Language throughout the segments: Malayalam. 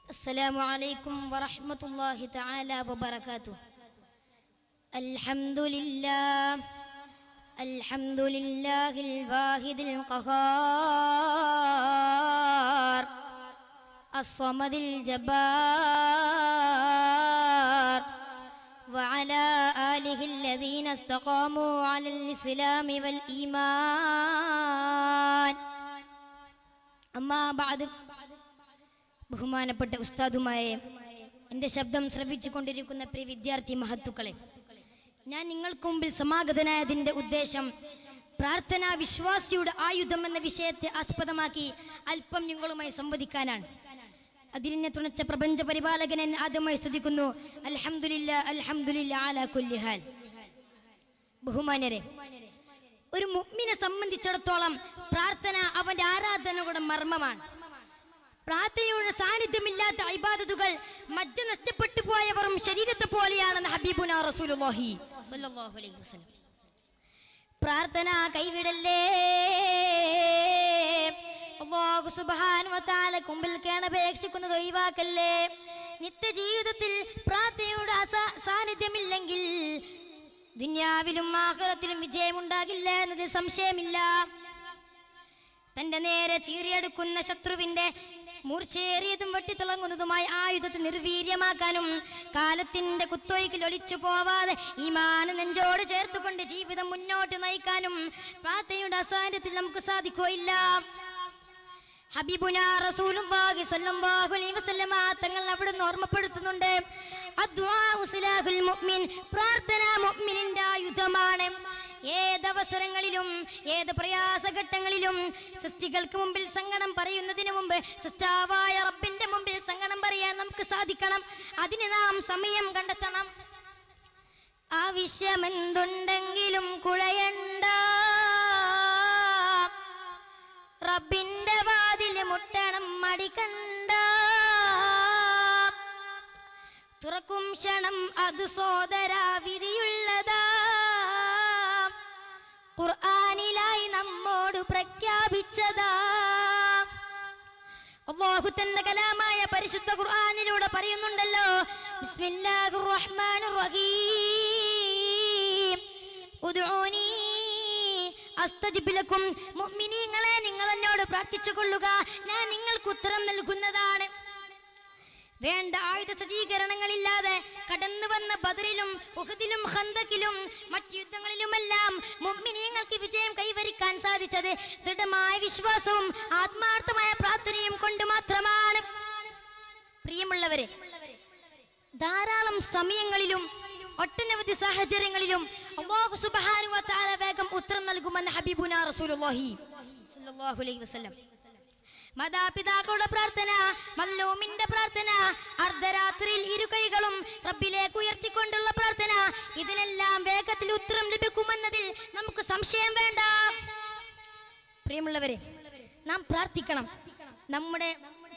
السلام عليكم ورحمة الله تعالى وبركاته. الحمد لله الواحد القهار الصمد الجبار وعلى آله الذين استقاموا على الإسلام والإيمان. أما بعد, ബഹുമാനപ്പെട്ട ഉസ്താദുമാരെ, എൻ്റെ ശബ്ദം ശ്രവിച്ചുകൊണ്ടിരിക്കുന്ന പ്രിയ വിദ്യാർത്ഥി മഹത്തുക്കളെ, ഞാൻ നിങ്ങൾക്ക് മുമ്പിൽ സമാഗതനായതിൻ്റെ ഉദ്ദേശം പ്രാർത്ഥനാ വിശ്വാസിയുടെ ആയുധം എന്ന വിഷയത്തെ ആസ്പദമാക്കി അല്പം നിങ്ങളുമായി സംവദിക്കാനാണ്. അതിനെ തുണച്ച പ്രപഞ്ച പരിപാലകനെ ആദ്യമായി സ്തുതിക്കുന്നു. അൽഹംദുലില്ലാഹ് അൽഹംദുലില്ലാഹ് അലാ കുല്ലി ഹാൽ. ബഹുമാന്യരെ, ഒരു മുഅ്മിനെ സംബന്ധിച്ചിടത്തോളം പ്രാർത്ഥന അവന്റെ ആരാധനയുടെ മർമ്മമാണ്. പ്രാർത്ഥനയുടെ സാന്നിധ്യമില്ലാത്ത ഇബാദത്തുകൾ മജ്ജ നഷ്ടപ്പെട്ടു പോയവരും ശരീരത്തെ പോലെയാണെന്ന് ഹബീബുനാ റസൂലുള്ളാഹി സ്വല്ലല്ലാഹു അലൈഹി വസല്ലം. പ്രാർത്ഥന കൈവിടല്ലേ. അല്ലാഹു സുബ്ഹാനഹു വ തആല കുമ്പിൽ കേണപേക്ഷിക്കുന്നത് ഒഴിവാക്കല്ലേ. നിത്യജീവിതത്തിൽ പ്രാർത്ഥനയുടെ സാന്നിധ്യമില്ലെങ്കിൽ ദുനിയാവിലും ആഖിറത്തിലും വിജയമുണ്ടാകില്ല എന്നത് സംശയമില്ല. തന്റെ നേരെ ചീറിയെടുക്കുന്ന ശത്രുവിന്റെ മൂർച്ചേറിയതും വെട്ടിത്തിളങ്ങുന്നതുമായ ആയുധത്തെ നിർവീര്യമാക്കാനും കാലത്തിന്റെ കുത്തൊഴുക്കിൽ ഒലിച്ചു പോവാതെ ഈമാൻ നെഞ്ചോട് ചേർത്തുകൊണ്ട് ജീവിതം മുന്നോട്ട് നയിക്കാനും പ്രാർത്ഥനയുടെ അസാന്നിധ്യത്തിൽ നമുക്ക് സാധിക്കുകയില്ല. ഹബീബുനാ റസൂലുള്ളാഹി സ്വല്ലല്ലാഹു അലൈഹി വസല്ലമ തങ്ങൾ അവിടുന്ന് ഓർമ്മപ്പെടുത്തുന്നുണ്ട്, അദ്ദുആഉ സിലാഹുൽ മുഅ്മിൻ, പ്രാർത്ഥന മുഅ്മിനിന്റെ ആയുധമാണ്. ഏതവസരങ്ങളിലും ഏത് പ്രയാസഘട്ടങ്ങളിലും സൃഷ്ടികൾക്ക് മുമ്പിൽ സങ്കടം പറയുന്നതിന് മുമ്പ് സൃഷ്ടാവായ റബ്ബിന്റെ മുമ്പിൽ സങ്കടം പറയാൻ നമുക്ക് സാധിക്കണം. അതിന് നാം സമയം കണ്ടെത്തണം. ആവശ്യമെന്തുണ്ടെങ്കിലും കുഴയണ്ട, റബ്ബിന്റെ വാതില് മുട്ടണം മടിക്കണ്ട. തുറക്കും ക്ഷണം അത് സോദരാ വിധിയുള്ളതാ, ഖുർആനിലായി നമ്മോട് പ്രഖ്യാപിച്ചതാ. അല്ലാഹു തന്റെ കലാമായ പരിശുദ്ധ ഖുർആനിലൂടെ പറയുന്നുണ്ടല്ലോ, ബിസ്മില്ലാഹിർ റഹ്മാനിർ റഹീം, ഉദ്ഊനി അസ്തജിബ് ലക്കും. മുഅ്മിനീങ്ങളെ, നിങ്ങൾ എന്നോട് പ്രാർത്ഥിച്ചു കൊള്ളുക, ഞാൻ നിങ്ങൾക്ക് ഉത്തരം നൽകുന്നതാണ്. വേണ്ട ആയുധ സജ്ജീകരണങ്ങളില്ലാതെ കടന്നു വന്ന ബദറിലും ഉഹദിലും ഖന്തക്കിലും മറ്റു യുദ്ധങ്ങളിലുമെല്ലാം മുഅ്മിനീങ്ങൾക്ക് വിജയം കൈവരിക്കാൻ സാധിച്ചത് ദൃഢമായ വിശ്വാസവും ആത്മാർത്ഥമായ പ്രാർത്ഥനയും കൊണ്ട് മാത്രമാണ്. പ്രിയമുള്ളവരെ, ധാരാളം സമയങ്ങളിലും ഒട്ടനവധി സാഹചര്യങ്ങളിലും അല്ലാഹു സുബ്ഹാനഹു വ തആല വേഗം ഉത്തരം നൽകുമെന്ന് ഹബീബുനാ റസൂലുള്ളാഹി സ്വല്ലല്ലാഹു അലൈഹി വസല്ലം. മാതാപിതാക്കളുടെ പ്രാർത്ഥന, മല്ലൂമിന്റെ പ്രാർത്ഥന, അർദ്ധരാത്രിയിൽ ഇരുകൈകളും റബ്ബിലേക്ക് ഉയർത്തിക്കൊണ്ടുള്ള പ്രാർത്ഥന, ഇതിനെല്ലാം വേഗത്തിൽ ഉത്തരം ലഭിക്കുമെന്നതിൽ നമുക്ക് സംശയം വേണ്ട. പ്രിയമുള്ളവരെ, നാം പ്രാർത്ഥിക്കണം. നമ്മുടെ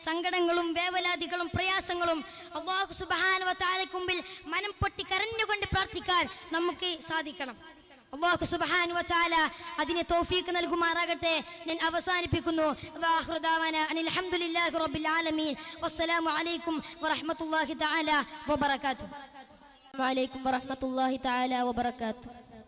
സങ്കടങ്ങളും വേവലാതികളും പ്രയാസങ്ങളും അല്ലാഹു സുബ്ഹാനഹു വ തആലയ്ക്ക് മുമ്പിൽ മനം പൊട്ടി കരഞ്ഞുകൊണ്ട് പ്രാർത്ഥിക്കാൻ നമുക്ക് സാധിക്കണം. അല്ലാഹു സുബ്ഹാനഹു വ തആല അതിനെ തൗഫീഖ് നൽകുമാറാകട്ടെ. ഞാൻ അവസാനിപ്പിക്കുന്നു. വആഖിറു ദഅവാനാ അനിൽ ഹംദുലില്ലാഹി റബ്ബിൽ ആലമീൻ. വസ്സലാമു അലൈക്കും വറഹ്മത്തുള്ളാഹി തആല വബറകാതുഹു. വഅലൈക്കും വറഹ്മത്തുള്ളാഹി തആല വബറകാതുഹു.